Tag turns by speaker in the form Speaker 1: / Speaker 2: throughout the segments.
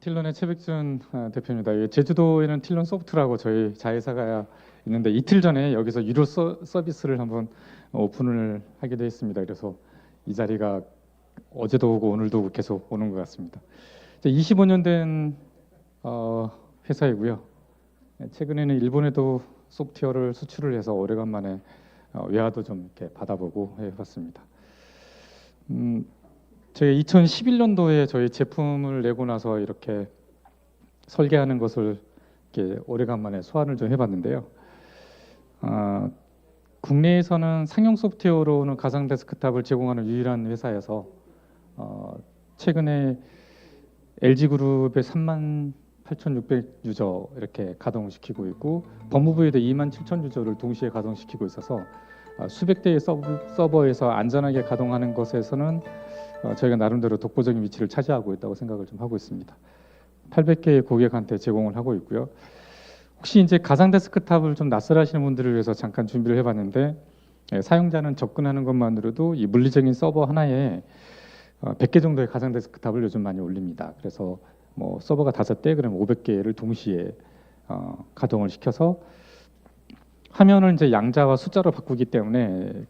Speaker 1: 틸런의 최백준 대표입니다. 제주도에는 틸런 소프트라고 저희 자회사가 있는데 이틀 전에 여기서 유료 서비스를 한번 오픈을 하기도 했습니다. 그래서 이 자리가 어제도 오고 오늘도 계속 오는 것 같습니다. 25년 된 회사이고요. 최근에는 일본에도 소프트웨어를 수출을 해서 오래간만에 외화도 좀 이렇게 받아보고 해봤습니다. 저희 2011년도에 저희 제품을 내고 나서 이렇게 설계하는 것을 이렇게 오래간만에 소환을 좀 해봤는데요. 국내에서는 상용 소프트웨어로는 가상 데스크탑을 제공하는 유일한 회사여서 최근에 LG그룹의 38,600 유저 이렇게 가동시키고 있고 법무부에도 27,000 유저를 동시에 가동시키고 있어서 수백 대의 서버에서 안전하게 가동하는 것에서는 저희가 나름대로 독보적인 위치를 차지하고 있다고 생각을 좀 하고 있습니다. 800개의 고객한테 제공을 하고 있고요. 혹시 이제 가상 데스크탑을 좀 낯설어하시는 분들을 위해서 잠깐 준비를 해봤는데 사용자는 접근하는 것만으로도 이 물리적인 서버 하나에 100개 정도의 가상 데스크탑을 요즘 많이 올립니다. 그래서 뭐 서버가 5대 그러면 500개를 동시에 가동을 시켜서 화면을 이제 양자와 숫자로 바꾸기 때문에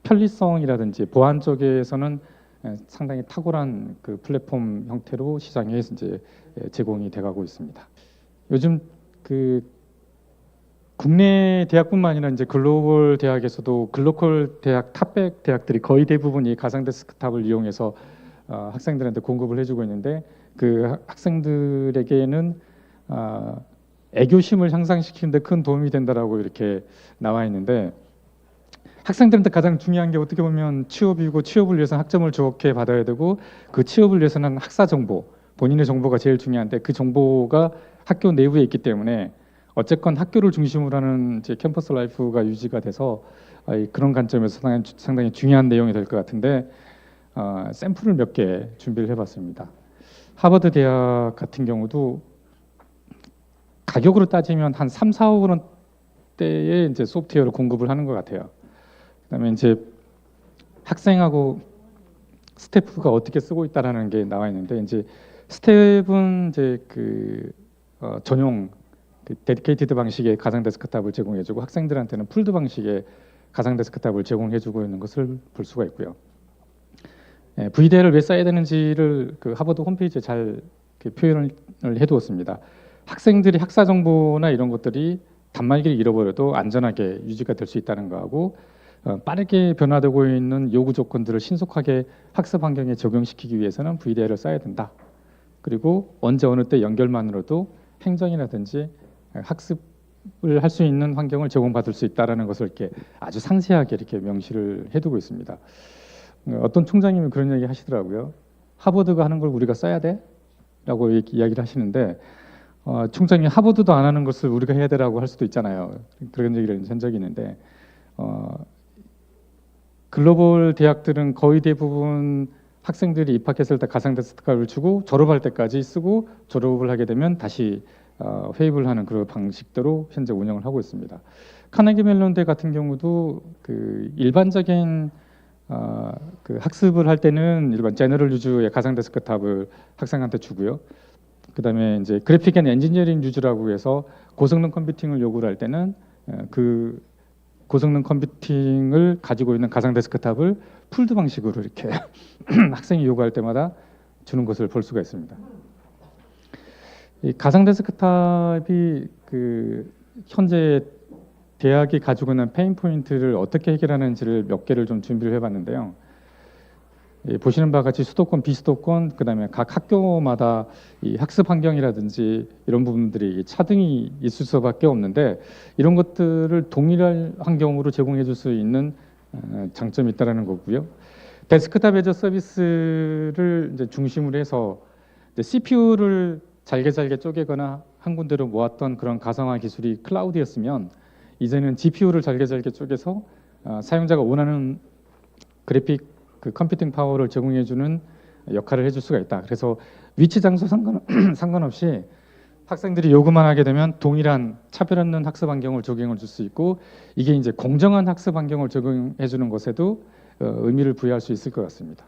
Speaker 1: 편리성이라든지 보안 쪽에서는 상당히 탁월한 그 플랫폼 형태로 시장에 이제 제공이 돼가고 있습니다. 요즘 그 국내 대학뿐만 아니라 이제 글로벌 대학에서도 글로컬 대학 탑백 대학들이 거의 대부분이 가상 데스크탑을 이용해서 학생들한테 공급을 해주고 있는데 그 학생들에게는 애교심을 향상시키는 데 큰 도움이 된다라고 이렇게 나와 있는데 학생들한테 가장 중요한 게 어떻게 보면 취업이고 취업을 위해서 학점을 좋게 받아야 되고 그 취업을 위해서는 학사 정보, 본인의 정보가 제일 중요한데 그 정보가 학교 내부에 있기 때문에 어쨌건 학교를 중심으로 하는 이제 캠퍼스 라이프가 유지가 돼서 그런 관점에서 상당히 중요한 내용이 될 것 같은데 샘플을 몇 개 준비를 해봤습니다. 하버드 대학 같은 경우도 가격으로 따지면 한 3, 4억 원대의 이제 소프트웨어를 공급을 하는 것 같아요. 그다음에 이제 학생하고 스태프가 어떻게 쓰고 있다라는 게 나와 있는데 이제 스텝은 이제 그 전용 그 데디케이티드 방식의 가상 데스크탑을 제공해주고 학생들한테는 풀드 방식의 가상 데스크탑을 제공해주고 있는 것을 볼 수가 있고요. VDL을 왜 써야 되는지를 그 하버드 홈페이지에 잘 표현을 해두었습니다. 학생들이 학사 정보나 이런 것들이 단말기를 잃어버려도 안전하게 유지가 될 수 있다는 거하고 빠르게 변화되고 있는 요구 조건들을 신속하게 학습 환경에 적용시키기 위해서는 VDL을 써야 된다. 그리고 언제 어느 때 연결만으로도 행정이라든지 학습을 할 수 있는 환경을 제공받을 수 있다라는 것을 이렇게 아주 상세하게 이렇게 명시를 해두고 있습니다. 어떤 총장님이 그런 얘기 하시더라고요. 하버드가 하는 걸 우리가 써야 돼? 라고 이야기를 하시는데 총장이 하버드도 안 하는 것을 우리가 해야 되라고 할 수도 있잖아요. 그런 얘기를 한 적이 있는데 글로벌 대학들은 거의 대부분 학생들이 입학했을 때 가상 데스크탑을 주고 졸업할 때까지 쓰고 졸업을 하게 되면 다시 회입을 하는 그런 방식대로 현재 운영을 하고 있습니다. 카네기 멜론대 같은 경우도 그 일반적인 그 학습을 할 때는 일반 제너럴 유즈의 가상 데스크탑을 학생한테 주고요. 그다음에 이제 그래픽 앤 엔지니어링 유즈라고 해서 고성능 컴퓨팅을 요구를 할 때는 그 고성능 컴퓨팅을 가지고 있는 가상 데스크탑을 풀드 방식으로 이렇게 학생이 요구할 때마다 주는 것을 볼 수가 있습니다. 이 가상 데스크탑이 그 현재 대학이 가지고 있는 페인 포인트를 어떻게 해결하는지를 몇 개를 좀 준비를 해봤는데요. 보시는 바와 같이 수도권, 비수도권, 그다음에 각 학교마다 이 학습 환경이라든지 이런 부분들이 차등이 있을 수밖에 없는데 이런 것들을 동일한 환경으로 제공해 줄 수 있는 장점이 있다라는 거고요. 데스크탑 애저 서비스를 이제 중심으로 해서 이제 CPU를 잘게 쪼개거나 한 군데로 모았던 그런 가상화 기술이 클라우드였으면 이제는 GPU를 잘게 쪼개서 사용자가 원하는 그래픽 그 컴퓨팅 파워를 제공해주는 역할을 해줄 수가 있다. 그래서 위치 장소 상관없이 학생들이 요구만 하게 되면 동일한 차별 없는 학습 환경을 적용을 줄 수 있고 이게 이제 공정한 학습 환경을 적용해주는 것에도 의미를 부여할 수 있을 것 같습니다.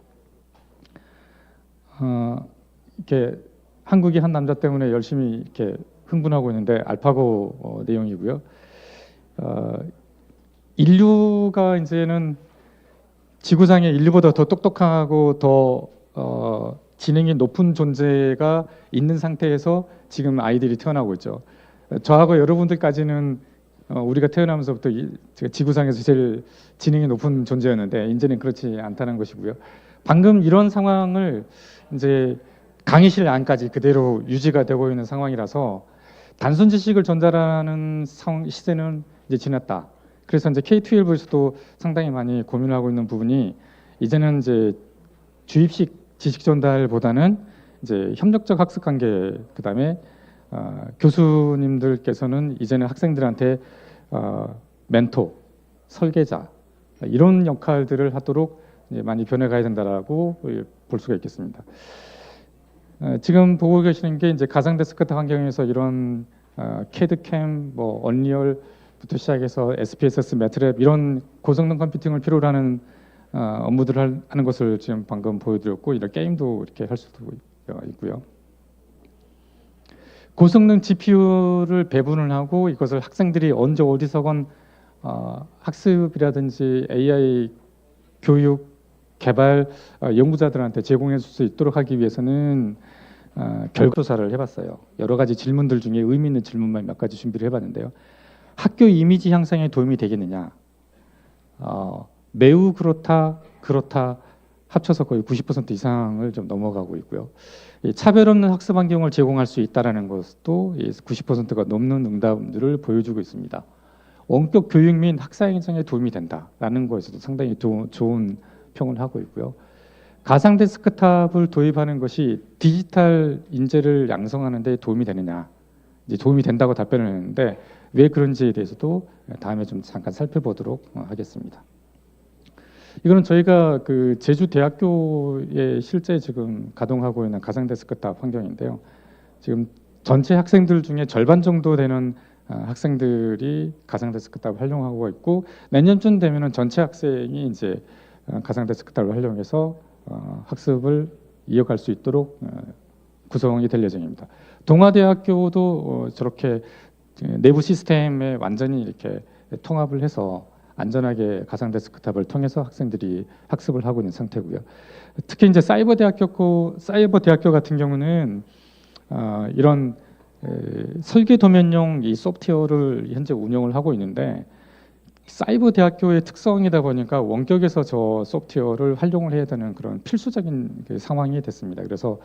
Speaker 1: 이렇게 한국이 한 남자 때문에 열심히 이렇게 흥분하고 있는데 알파고 내용이고요. 인류가 이제는 지구상에 인류보다 더 똑똑하고 더 지능이 높은 존재가 있는 상태에서 지금 아이들이 태어나고 있죠. 저하고 여러분들까지는 우리가 태어나면서부터 지구상에서 제일 지능이 높은 존재였는데 이제는 그렇지 않다는 것이고요. 방금 이런 상황을 이제 강의실 안까지 그대로 유지가 되고 있는 상황이라서 단순 지식을 전달하는 시대는 이제 지났다. 그래서 이제 K-12에서도 상당히 많이 고민을 하고 있는 부분이 이제는 이제 주입식 지식 전달보다는 이제 협력적 학습 관계, 그다음에 교수님들께서는 이제는 학생들한테 멘토, 설계자 이런 역할들을 하도록 이제 많이 변해가야 된다라고 볼 수가 있겠습니다. 지금 보고 계시는 게 이제 가상 데스크탑 환경에서 이런 캐드캠, 뭐 언리얼부터 시작해서 SPSS, 매트랩 이런 고성능 컴퓨팅을 필요로 하는 업무들을 하는 것을 지금 방금 보여드렸고, 이런 게임도 이렇게 할 수도 있고요. 고성능 GPU를 배분을 하고 이것을 학생들이 언제 어디서건 학습이라든지 AI 교육 개발 연구자들한테 제공해 줄 수 있도록 하기 위해서는 결과 조사를 해봤어요. 여러 가지 질문들 중에 의미 있는 질문만 몇 가지 준비를 해봤는데요. 학교 이미지 향상에 도움이 되겠느냐? 매우 그렇다, 그렇다 합쳐서 거의 90% 이상을 좀 넘어가고 있고요. 차별 없는 학습 환경을 제공할 수 있다라는 것도 90%가 넘는 응답들을 보여주고 있습니다. 원격 교육 및 학사 행정에 도움이 된다라는 것에서도 상당히 좋은 평을 하고 있고요. 가상 데스크탑을 도입하는 것이 디지털 인재를 양성하는 데 도움이 되느냐? 이제 도움이 된다고 답변을 했는데 왜 그런지에 대해서도 다음에 좀 잠깐 살펴보도록 하겠습니다. 이거는 저희가 그 제주대학교에 실제 지금 가동하고 있는 가상 데스크탑 환경인데요. 지금 전체 학생들 중에 절반 정도 되는 학생들이 가상 데스크탑을 활용하고 있고, 내년쯤 되면은 전체 학생이 이제 가상 데스크탑을 활용해서 학습을 이어갈 수 있도록 구성이 될 예정입니다. 동아대학교도 저렇게 내부 시스템에 완전히 이렇게 통합을 해서 안전하게 가상 데스크탑을 통해서 학생들이 학습을 하고 있는 상태고요. 특히 이제 사이버 대학교 같은 경우는 이런 설계 도면용 이 소프트웨어를 현재 운영을 하고 있는데, 사이버 대학교의 특성이다 보니까 원격에서 저 소프트웨어를 활용을 해야 되는 그런 필수적인 상황이 됐습니다. 그래서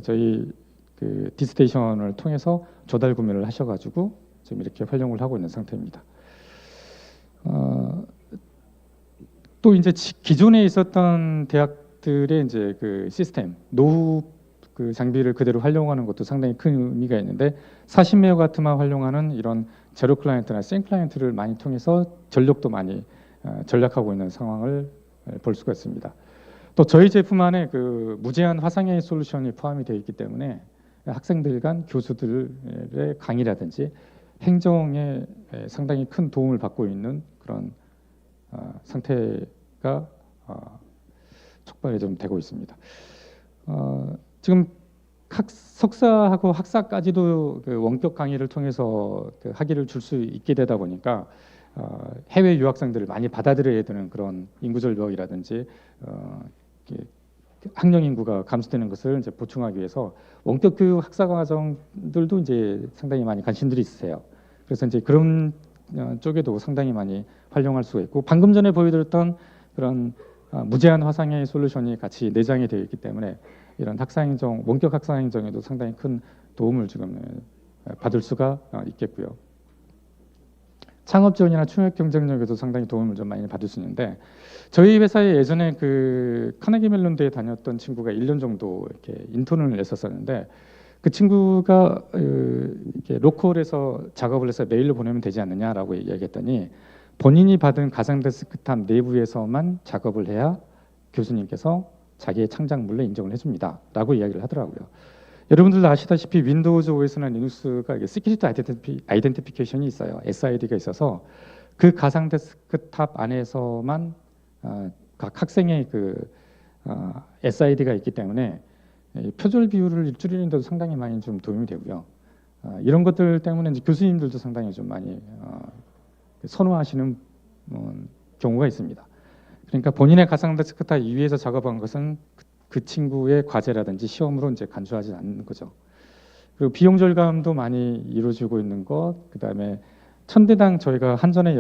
Speaker 1: 저희 그 디스테이션을 통해서 조달 구매를 하셔가지고 지금 이렇게 활용을 하고 있는 상태입니다. 또 이제 기존에 있었던 대학들의 이제 그 시스템 노후 그 장비를 그대로 활용하는 것도 상당히 큰 의미가 있는데, 40메가와트만 활용하는 이런 제로 클라이언트나 센 클라이언트를 많이 통해서 전력도 많이 절약하고 있는 상황을 볼 수가 있습니다. 또 저희 제품 안에 그 무제한 화상회의 솔루션이 포함이 되어 있기 때문에 학생들 간 교수들의 강의라든지 행정에 상당히 큰 도움을 받고 있는 그런 상태가 촉발이 좀 되고 있습니다. 지금 석사하고 학사까지도 그 원격 강의를 통해서 그 학위를 줄 수 있게 되다 보니까 해외 유학생들을 많이 받아들여야 되는 그런 인구 절벽이라든지 학령 인구가 감소되는 것을 이제 보충하기 위해서 원격 교육 학사 과정들도 이제 상당히 많이 관심들이 있으세요. 그래서 이제 그런 쪽에도 상당히 많이 활용할 수가 있고, 방금 전에 보여드렸던 그런 무제한 화상회의 솔루션이 같이 내장이 되어 있기 때문에 이런 학사행정, 원격 학사행정에도 상당히 큰 도움을 지금 받을 수가 있겠고요. 창업 지원이나 충역 경쟁력에도 상당히 도움을 좀 많이 받을 수 있는데, 저희 회사에 예전에 그 카네기 멜론대에 다녔던 친구가 1년 정도 이렇게 인턴을 했었었는데, 그 친구가 이렇게 로컬에서 작업을 해서 메일로 보내면 되지 않느냐라고 이야기했더니, 본인이 받은 가상 데스크탑 내부에서만 작업을 해야 교수님께서 자기의 창작물로 인정을 해줍니다 라고 이야기를 하더라고요. 여러분들도 아시다시피 윈도우즈 OS나 리눅스가 시큐리티 아이덴티피케이션이 있어요. SID가 있어서 그 가상 데스크탑 안에서만 각 학생의 그 SID가 있기 때문에 표절 비율을 줄이는 데도 상당히 많이 좀 도움이 되고요. 이런 것들 때문에 이제 교수님들도 상당히 좀 많이 선호하시는 경우가 있습니다. 그러니까 본인의 가상 데스크탑 위에서 작업한 것은 그 친구의 과제라든지 시험으로 이제 간주하지 않는 거죠. 그리고 비용 절감도 많이 이루어지고 있는 것, 그다음에 1000대당 저희가 한전에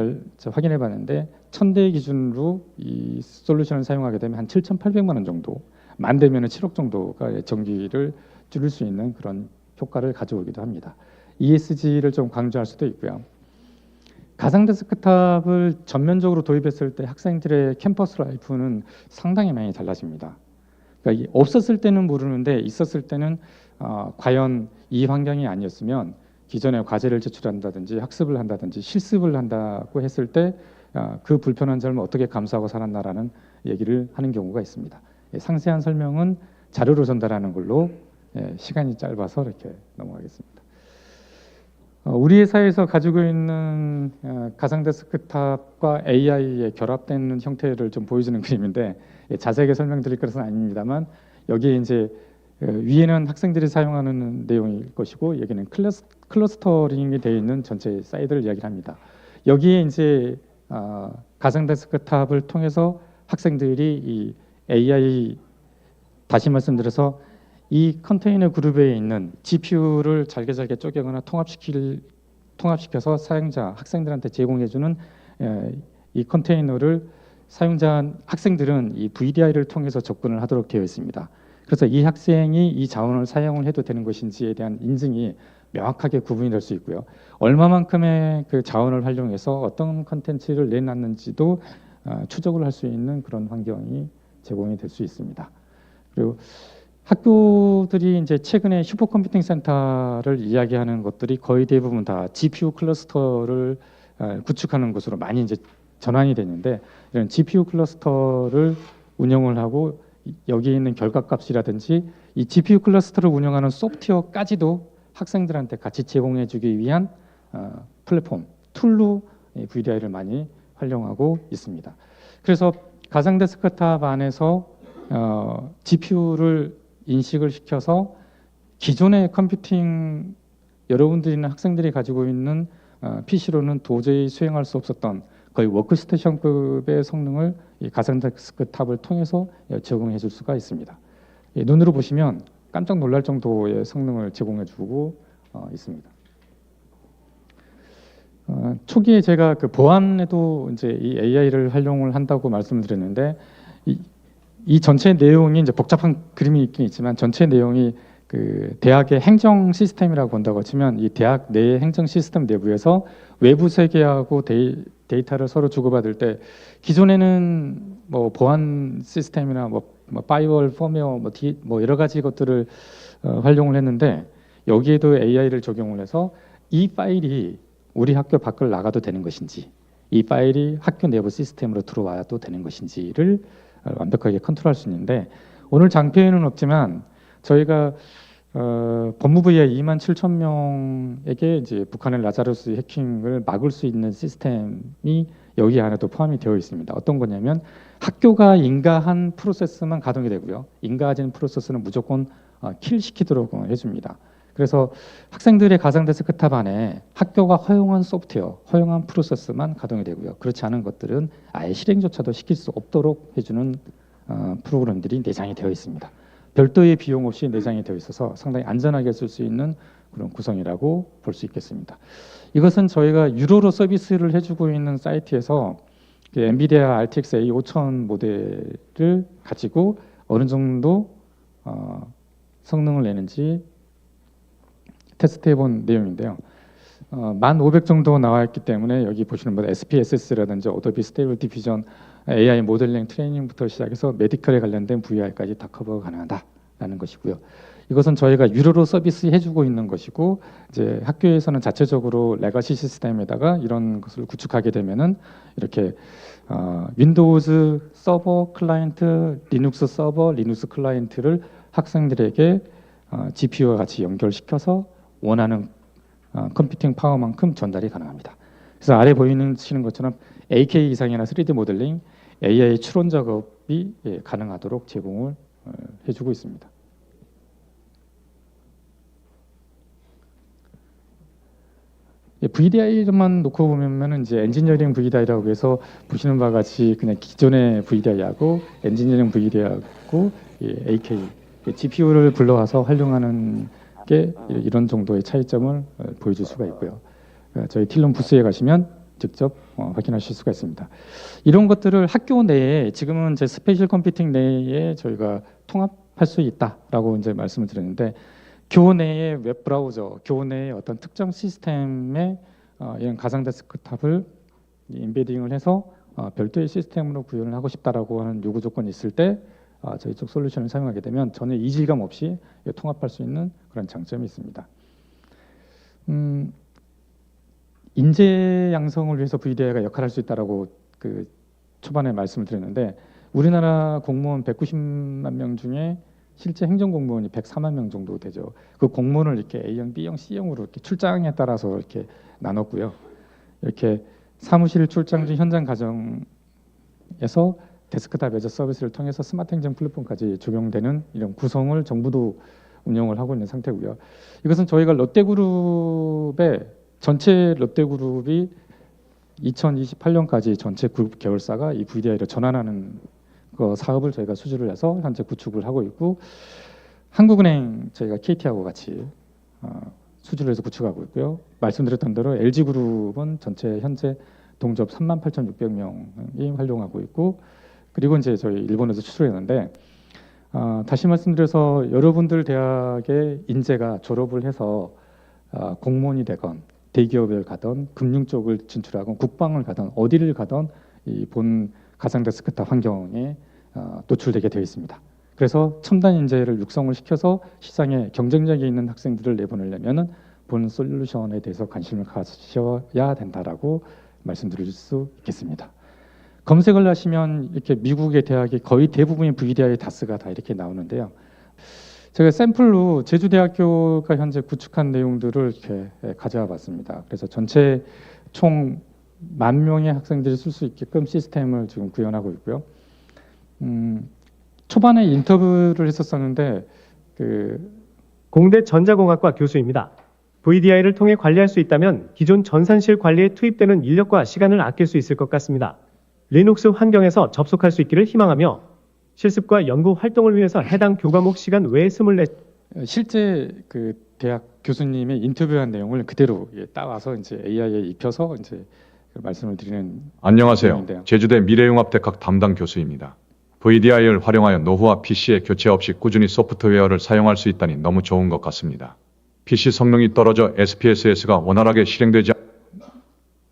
Speaker 1: 확인해 봤는데 1000대 기준으로 이 솔루션을 사용하게 되면 한 7,800만 원 정도, 만 대면은 7억 정도가 전기를 줄일 수 있는 그런 효과를 가져오기도 합니다. ESG를 좀 강조할 수도 있고요. 가상 데스크탑을 전면적으로 도입했을 때 학생들의 캠퍼스 라이프는 상당히 많이 달라집니다. 그러니까 없었을 때는 모르는데 있었을 때는 과연 이 환경이 아니었으면 기존에 과제를 제출한다든지 학습을 한다든지 실습을 한다고 했을 때 그 불편한 점을 어떻게 감수하고 살았나라는 얘기를 하는 경우가 있습니다. 상세한 설명은 자료로 전달하는 걸로 시간이 짧아서 이렇게 넘어가겠습니다. 우리 회사에서 가지고 있는 가상 데스크탑과 AI의 결합된 형태를 좀 보여주는 그림인데 자세하게 설명드릴 것은 아닙니다만 여기에 이제 위에는 학생들이 사용하는 내용일 것이고 여기는 클러스터링이 되어 있는 전체 사이트를 이야기를 합니다. 여기에 이제 가상 데스크탑을 통해서 학생들이 이 AI 다시 말씀드려서 이 컨테이너 그룹에 있는 GPU를 잘게 쪼개거나 통합시켜서 사용자 학생들한테 제공해주는 이 컨테이너를 사용자 학생들은 이 VDI를 통해서 접근을 하도록 되어 있습니다. 그래서 이 학생이 이 자원을 사용을 해도 되는 것인지에 대한 인증이 명확하게 구분이 될 수 있고요. 얼마만큼의 그 자원을 활용해서 어떤 컨텐츠를 내놨는지도 추적을 할 수 있는 그런 환경이 제공이 될 수 있습니다. 그리고 학교들이 이제 최근에 슈퍼컴퓨팅 센터를 이야기하는 것들이 거의 대부분 다 GPU 클러스터를 구축하는 것으로 많이 이제 전환이 됐는데 이런 GPU 클러스터를 운영을 하고 여기 있는 결과값이라든지 이 GPU 클러스터를 운영하는 소프트웨어까지도 학생들한테 같이 제공해주기 위한 플랫폼 툴로 VDI를 많이 활용하고 있습니다. 그래서 가상 데스크탑 안에서 GPU를 인식을 시켜서 기존의 컴퓨팅 여러분들이나 학생들이 가지고 있는 PC로는 도저히 수행할 수 없었던 거의 워크스테이션급의 성능을 이 가상 데스크탑을 통해서 제공해 줄 수가 있습니다. 눈으로 보시면 깜짝 놀랄 정도의 성능을 제공해 주고 있습니다. 초기에 제가 그 보안에도 이제 이 AI를 활용을 한다고 말씀드렸는데 이 전체 내용이 이제 복잡한 그림이 있긴 있지만 전체 내용이 그 대학의 행정 시스템이라고 본다고 치면 이 대학 내 행정 시스템 내부에서 외부 세계하고 데이터를 서로 주고받을 때 기존에는 뭐 보안 시스템이나 뭐 파이어월 펌웨어 뭐 여러 가지 것들을 활용을 했는데 여기에도 AI를 적용을 해서 이 파일이 우리 학교 밖을 나가도 되는 것인지 이 파일이 학교 내부 시스템으로 들어와도 되는 것인지를 완벽하게 컨트롤할 수 있는데 오늘 장표에는 없지만 저희가 법무부에 27,000명에게 이제 북한의 라자루스 해킹을 막을 수 있는 시스템이 여기 안에도 포함이 되어 있습니다. 어떤 거냐면 학교가 인가한 프로세스만 가동이 되고요. 인가하지 않은 프로세스는 무조건 킬시키도록 해줍니다. 그래서 학생들의 가상 데스크탑 안에 학교가 허용한 소프트웨어, 허용한 프로세스만 가동이 되고요. 그렇지 않은 것들은 아예 실행조차도 시킬 수 없도록 해주는 프로그램들이 내장이 되어 있습니다. 별도의 비용 없이 내장이 되어 있어서 상당히 안전하게 쓸 수 있는 그런 구성이라고 볼 수 있겠습니다. 이것은 저희가 유료로 서비스를 해주고 있는 사이트에서 엔비디아 RTX A5000 모델을 가지고 어느 정도 성능을 내는지 테스트해 본 내용인데요. 1500 정도 나와 있기 때문에 여기 보시는 뭐 SPSS라든지 어도비 스테이블 디퓨전 AI 모델링 트레이닝부터 시작해서 메디컬에 관련된 VR까지 다 커버가 가능하다라는 것이고요. 이것은 저희가 유료로 서비스 해주고 있는 것이고 이제 학교에서는 자체적으로 레거시 시스템에다가 이런 것을 구축하게 되면은 이렇게 윈도우즈 서버 클라이언트, 리눅스 서버, 리눅스 클라이언트를 학생들에게 GPU와 같이 연결시켜서 원하는 컴퓨팅 파워만큼 전달이 가능합니다. 그래서 아래 보이시는 것처럼 AK 이상이나 3D 모델링, AI 추론 작업이 가능하도록 제공을 해주고 있습니다. VDI만 놓고 보면은 이제 엔지니어링 VDI라고 해서 보시는 바와 같이 그냥 기존의 VDI하고 엔지니어링 VDI하고 AK GPU를 불러와서 활용하는 게 이런 정도의 차이점을 보여줄 수가 있고요. 저희 틸론 부스에 가시면 직접 확인하실 수가 있습니다. 이런 것들을 학교 내에 지금은 이제 스페셜 컴퓨팅 내에 저희가 통합할 수 있다라고 이제 말씀을 드렸는데 교내의 웹브라우저, 교내의 어떤 특정 시스템에 이런 가상 데스크탑을 인베딩을 해서 별도의 시스템으로 구현을 하고 싶다라고 하는 요구 조건이 있을 때 저희 쪽 솔루션을 사용하게 되면 전혀 이질감 없이 통합할 수 있는 그런 장점이 있습니다. 인재 양성을 위해서 VDI가 역할할 수 있다라고 그 초반에 말씀을 드렸는데 우리나라 공무원 190만 명 중에 실제 행정 공무원이 104만 명 정도 되죠. 그 공무원을 이렇게 A형, B형, C형으로 이렇게 출장에 따라서 이렇게 나눴고요. 이렇게 사무실 출장 중 현장 과정에서 데스크탑 애저 서비스를 통해서 스마트 행정 플랫폼까지 적용되는 이런 구성을 정부도 운영을 하고 있는 상태고요. 이것은 저희가 롯데그룹의 전체 롯데그룹이 2028년까지 전체 그룹 계열사가 이 VDI로 전환하는 그 사업을 저희가 수주를 해서 현재 구축을 하고 있고 한국은행 저희가 KT하고 같이 수주를 해서 구축하고 있고요. 말씀드렸던 대로 LG그룹은 전체 현재 동접 38,600명이 활용하고 있고 그리고 이제 저희 일본에서 수출했는데 다시 말씀드려서 여러분들 대학의 인재가 졸업을 해서 공무원이 되건 대기업을 가던 금융 쪽을 진출하건 국방을 가던 어디를 가던 이 본 가상 데스크탑 환경에 노출되게 되어 있습니다. 그래서 첨단 인재를 육성을 시켜서 시장에 경쟁력이 있는 학생들을 내보내려면은 본 솔루션에 대해서 관심을 가져야 된다라고 말씀드릴 수 있겠습니다. 검색을 하시면 이렇게 미국의 대학이 거의 대부분이 VDI 다스가 다 이렇게 나오는데요. 제가 샘플로 제주대학교가 현재 구축한 내용들을 이렇게 가져와 봤습니다. 그래서 전체 총 10,000명의 학생들이 쓸 수 있게끔 시스템을 지금 구현하고 있고요. 초반에 인터뷰를 했었었는데
Speaker 2: 공대 전자공학과 교수입니다. VDI를 통해 관리할 수 있다면 기존 전산실 관리에 투입되는 인력과 시간을 아낄 수 있을 것 같습니다. 리눅스 환경에서 접속할 수 있기를 희망하며 실습과 연구 활동을 위해서 해당 교과목 시간 외에 24
Speaker 1: 실제 그 대학 교수님의 인터뷰한 내용을 그대로 따와서 이제 AI에 입혀서 이제 말씀을 드리는.
Speaker 3: 안녕하세요.
Speaker 1: 내용인데요.
Speaker 3: 제주대 미래융합대학 담당 교수입니다. VDI를 활용하여 노후와 PC의 교체 없이 꾸준히 소프트웨어를 사용할 수 있다니 너무 좋은 것 같습니다. PC 성능이 떨어져 SPSS가 원활하게 실행되지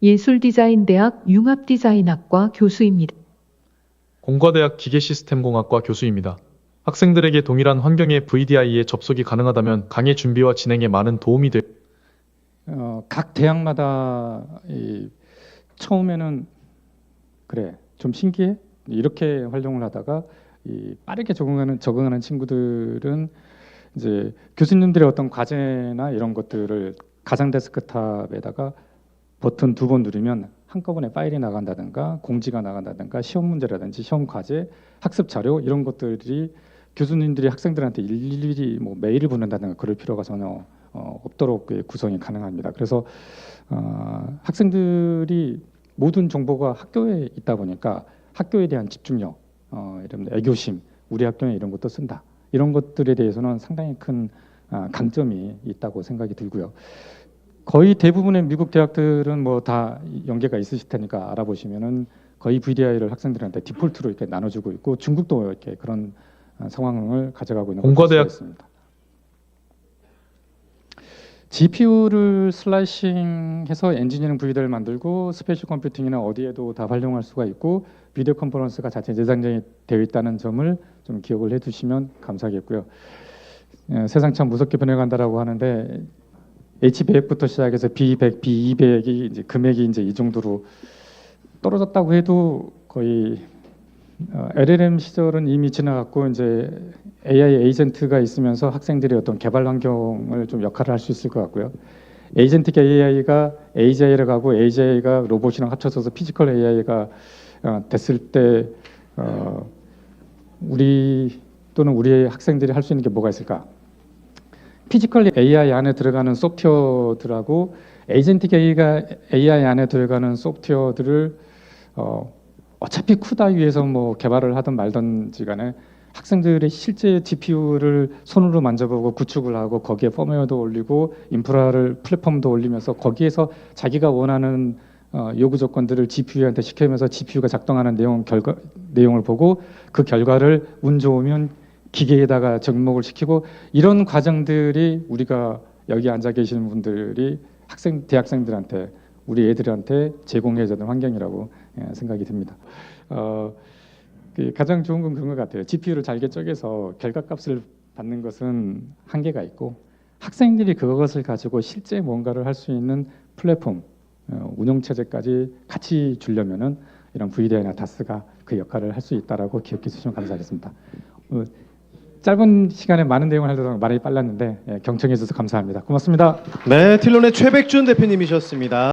Speaker 4: 예술디자인대학 융합디자인학과 교수입니다.
Speaker 5: 공과대학 기계시스템공학과 교수입니다. 학생들에게 동일한 환경의 VDI에 접속이 가능하다면 강의 준비와 진행에 많은 도움이 될
Speaker 1: 각 대학마다 처음에는 그래 좀 신기해 이렇게 활용을 하다가 빠르게 적응하는 친구들은 이제 교수님들의 어떤 과제나 이런 것들을 가상 데스크탑에다가 버튼 2번 누르면 한꺼번에 파일이 나간다든가 공지가 나간다든가 시험 문제라든지 시험 과제, 학습 자료 이런 것들이 교수님들이 학생들한테 일일이 뭐 메일을 보낸다든가 그럴 필요가 전혀 없도록 구성이 가능합니다. 그래서 학생들이 모든 정보가 학교에 있다 보니까 학교에 대한 집중력, 이런 애교심, 우리 학교에 이런 것도 쓴다. 이런 것들에 대해서는 상당히 큰 강점이 있다고 생각이 들고요. 거의 대부분의 미국 대학들은 뭐 다 연계가 있으실 테니까 알아보시면은 거의 VDI를 학생들한테 디폴트로 이렇게 나눠주고 있고 중국도 이렇게 그런 상황을 가져가고 있는
Speaker 5: 공과대학
Speaker 1: 있습니다. GPU를 슬라이싱해서 엔지니어링 VDI를 만들고 스페셜 컴퓨팅이나 어디에도 다 활용할 수가 있고 비디오 컨퍼런스가 자체 재장전이 되어 있다는 점을 좀 기억을 해두시면 감사하겠고요. 세상 참 무섭게 변해간다라고 하는데 H100부터 시작해서 B100, B200이 이제 금액이 이제 이 정도로 떨어졌다고 해도 거의 LLM 시절은 이미 지나갔고 이제 AI 에이전트가 있으면서 학생들의 어떤 개발 환경을 좀 역할을 할 수 있을 것 같고요. 에이전틱 AI가 AGI를 가고 AGI가 로봇이랑 합쳐져서 피지컬 AI가 됐을 때 우리 또는 우리의 학생들이 할 수 있는 게 뭐가 있을까? 피지컬 AI 안에 들어가는 소프트웨어들하고 에이전틱 AI 안에 들어가는 소프트웨어들을 어차피 쿠다 위에서 뭐 개발을 하든 말든지 간에 학생들의 실제 GPU를 손으로 만져보고 구축을 하고 거기에 펌웨어도 올리고 인프라를 플랫폼도 올리면서 거기에서 자기가 원하는 요구 조건들을 GPU한테 시키면서 GPU가 작동하는 내용을 보고 그 결과를 운 좋으면 기계에다가 접목을 시키고 이런 과정들이 우리가 여기 앉아 계시는 분들이 대학생들한테 우리 애들한테 제공해야 되는 환경이라고 생각이 듭니다. 가장 좋은 건 그런 것 같아요. GPU를 잘게 쪼개서 결과값을 받는 것은 한계가 있고 학생들이 그것을 가지고 실제 뭔가를 할 수 있는 플랫폼, 운영체제까지 같이 주려면은 이런 VDI나 DAS가 그 역할을 할 수 있다라고 기억해 주시면 감사하겠습니다. 짧은 시간에 많은 내용을 하려다 말이 빨랐는데 경청해 주셔서 감사합니다. 고맙습니다.
Speaker 6: 네, 틸론의 최백준 대표님이셨습니다.